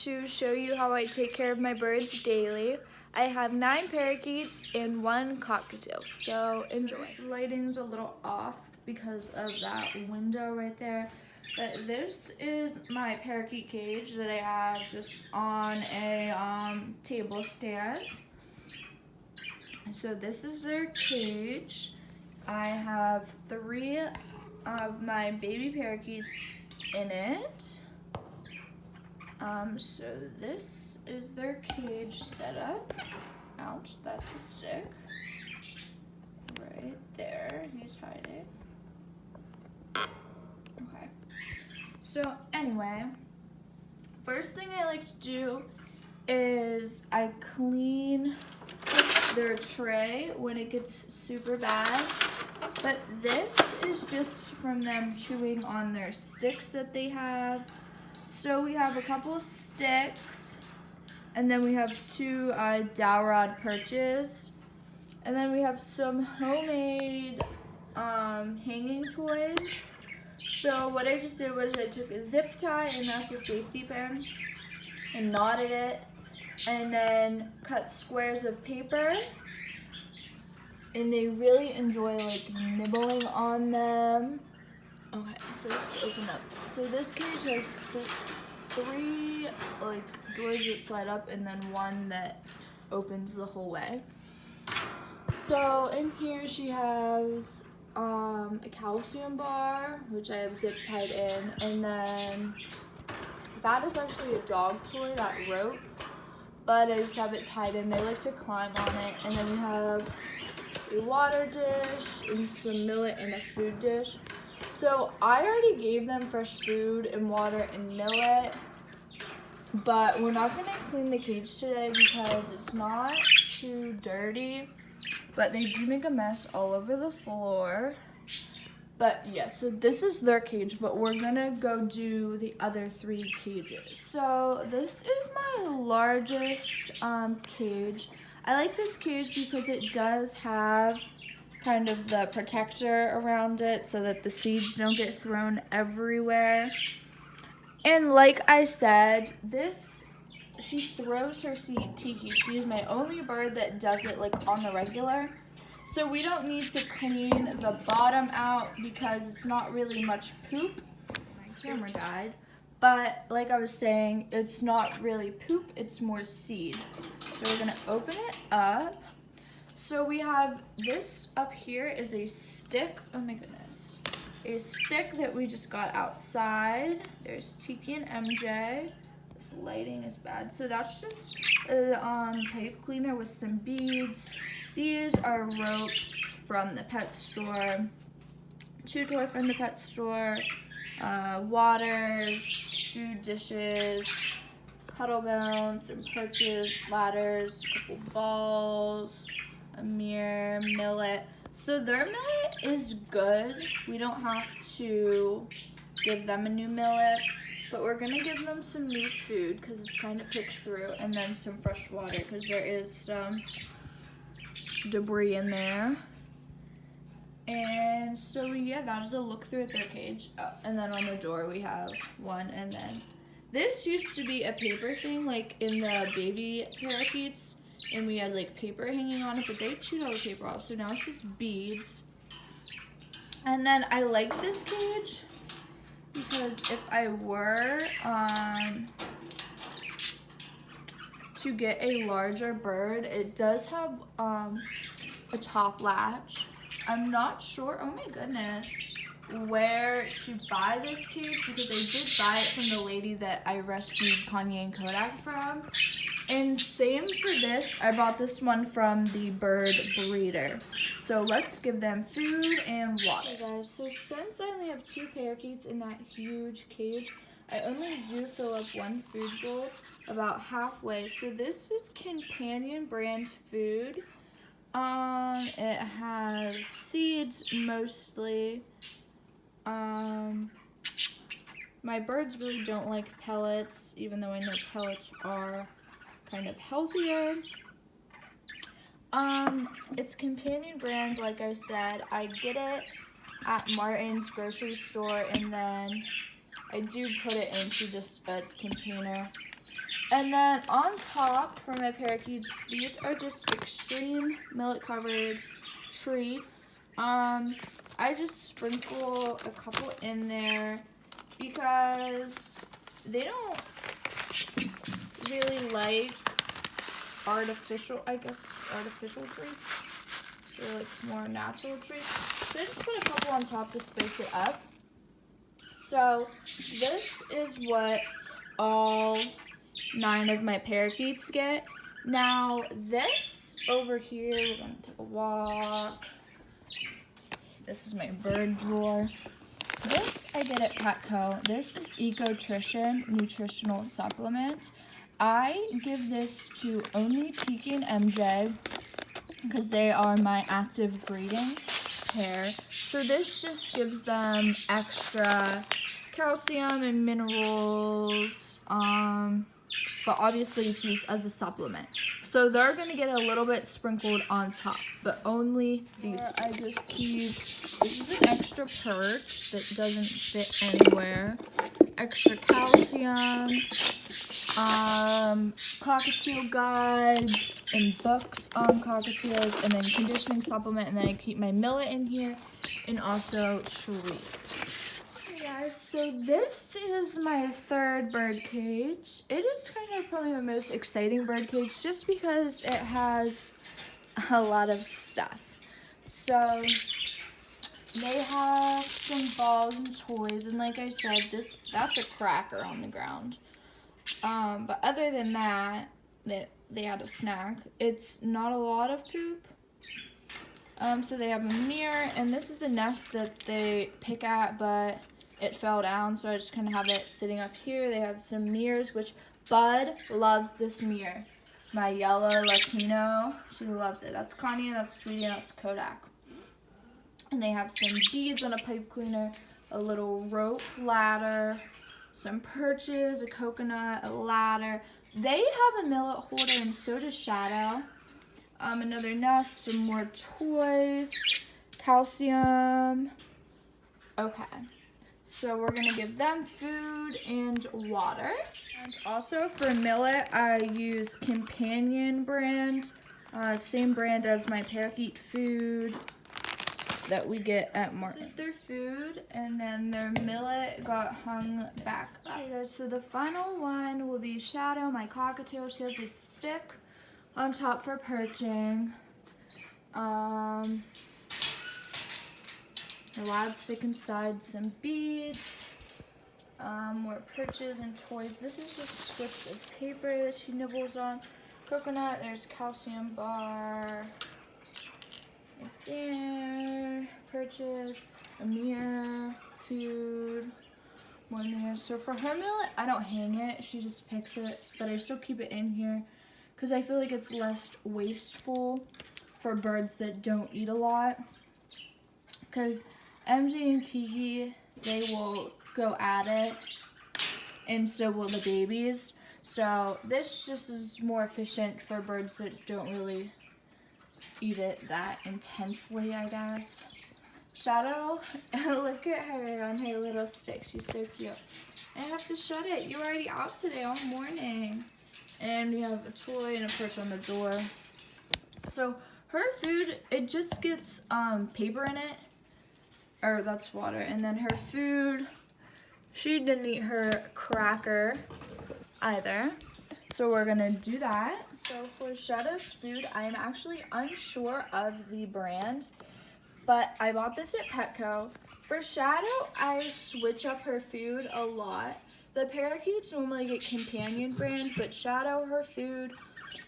to show you how I take care of my birds daily. I have 9 parakeets and 1 cockatiel, so enjoy. This lighting's a little off because of that window right there, but this is my parakeet cage that I have just on a table stand. So this is their cage. I have 3 of my baby parakeets in it. So this is their cage setup. Ouch, that's a stick. Right there, he's hiding. Okay. So anyway, first thing I like to do is I clean their tray when it gets super bad. But this is just from them chewing on their sticks that they have. So we have a couple sticks, and then we have 2 dowel rod perches, and then we have some homemade hanging toys. So what I just did was I took a zip tie, and that's a safety pin, and knotted it, and then cut squares of paper. And they really enjoy like nibbling on them. Okay, so let's open up. So this cage has 3 like doors that slide up and then 1 that opens the whole way. So in here she has a calcium bar, which I have zip tied in, and then that is actually a dog toy, that rope, but I just have it tied in. They like to climb on it. And then we have a water dish and some millet and a food dish. So I already gave them fresh food and water and millet, but we're not gonna clean the cage today because it's not too dirty, but they do make a mess all over the floor. But yeah, so this is their cage, but we're gonna go do the other 3 cages. So this is my largest cage. I like this cage because it does have kind of the protector around it so that the seeds don't get thrown everywhere. And like I said, she throws her seed, Tiki. She is my only bird that does it like on the regular. So we don't need to clean the bottom out because it's not really much poop. My camera died. But like I was saying, it's not really poop, it's more seed. So we're gonna open it up. So we have this up here is a stick, oh my goodness. A stick that we just got outside. There's Tiki and MJ. This lighting is bad. So that's just a pipe cleaner with some beads. These are ropes from the pet store. Chew toy from the pet store. Waters, food dishes, cuddle bones, some perches, ladders, a couple balls, a mirror, millet. So their millet is good. We don't have to give them a new millet, but we're gonna give them some new food because it's kind of picked through, and then some fresh water because there is some debris in there. And so yeah, that is a look through at their cage. And then on the door we have 1, and then this used to be a paper thing like in the baby parakeets, and we had like paper hanging on it, but they chewed all the paper off, so now it's just beads. And then I like this cage because if I were to get a larger bird, it does have a top latch. I'm not sure, oh my goodness, where to buy this cage because I did buy it from the lady that I rescued Kanye and Kodak from. And same for this, I bought this one from the bird breeder. So let's give them food and water. Hey guys, so since I only have 2 parakeets in that huge cage, I only do fill up 1 food bowl about halfway. So this is Companion brand food. It has seeds mostly. My birds really don't like pellets, even though I know pellets are kind of healthier. It's Companion brand, like I said. I get it at Martin's grocery store, and then I do put it into just a container. And then on top for my parakeets, these are just extreme millet covered treats. I just sprinkle a couple in there because they don't really like artificial treats. They're like more natural treats. So I just put a couple on top to spice it up. So this is what all 9 of my parakeets get. Now this over here, we're gonna take a walk. This is my bird drawer. This I get at Petco. This is Ecotrition nutritional supplement. I give this to only Tiki and MJ because they are my active breeding pair. So this just gives them extra calcium and minerals, but obviously it's used as a supplement. So they're gonna get a little bit sprinkled on top, but only these. I just keep, this is an extra perch that doesn't fit anywhere. Extra calcium, cockatiel guides and books on cockatiels, and then conditioning supplement, and then I keep my millet in here, and also treats. Hey guys, so this is my 3rd bird cage. It is kind of probably my most exciting bird cage just because it has a lot of stuff. So they have some balls and toys, and like I said, that's a cracker on the ground. But other than that, they had a snack. It's not a lot of poop. So they have a mirror, and this is a nest that they pick at, but it fell down, so I just kind of have it sitting up here. They have some mirrors, which Bud loves this mirror. My yellow Latino, she loves it. That's Connie, and that's Tweety, and that's Kodak. And they have some beads on a pipe cleaner, a little rope ladder, some perches, a coconut, a ladder. They have a millet holder, and so does Shadow. Another nest, some more toys, calcium. Okay, so we're gonna give them food and water. And also for millet, I use Companion brand, same brand as my parakeet food that we get at Martin's. This is their food, and then their millet got hung back up. Okay guys, so the final one will be Shadow, my cockatiel. She has a stick on top for perching. The lad stick inside some beads. More perches and toys. This is just strips of paper that she nibbles on. Coconut, there's calcium bar. Right there. Perches, a mirror, food, more mirrors. So for her millet, I don't hang it. She just picks it, but I still keep it in here because I feel like it's less wasteful for birds that don't eat a lot. Because MJ and Tiki, they will go at it, and so will the babies. So this just is more efficient for birds that don't really eat it that intensely, I guess. Shadow, look at her on her little stick. She's so cute. I have to shut it. You were already out today all morning. And we have a toy and a perch on the door. So her food, it just gets paper in it. Or that's water. And then her food, she didn't eat her cracker either. So we're gonna do that. So for Shadow's food, I am actually unsure of the brand, but I bought this at Petco. For Shadow, I switch up her food a lot. The parakeets normally get Companion brand, but Shadow, her food,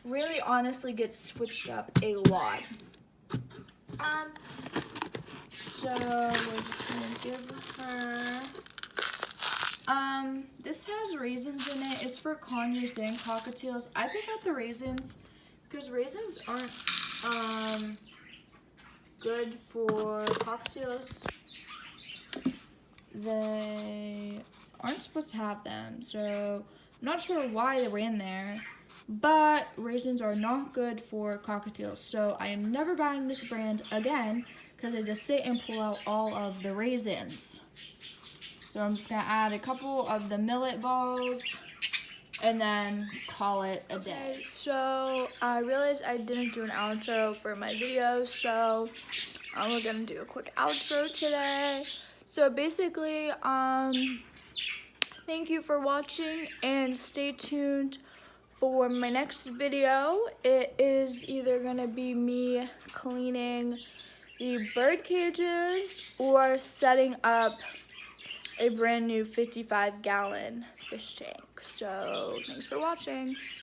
really honestly gets switched up a lot. So we're just gonna give her, this has raisins in it. It's for conures and cockatiels. I pick out the raisins because raisins aren't good for cockatiels. They aren't supposed to have them, so I'm not sure why they were in there, but raisins are not good for cockatiels. So I am never buying this brand again because I just sit and pull out all of the raisins. So I'm just gonna add a couple of the millet balls and then call it a day. So I realized I didn't do an outro for my video, so we're gonna do a quick outro today. So basically, thank you for watching and stay tuned for my next video. It is either gonna be me cleaning the bird cages or setting up a brand new 55-gallon fish tank. So thanks for watching.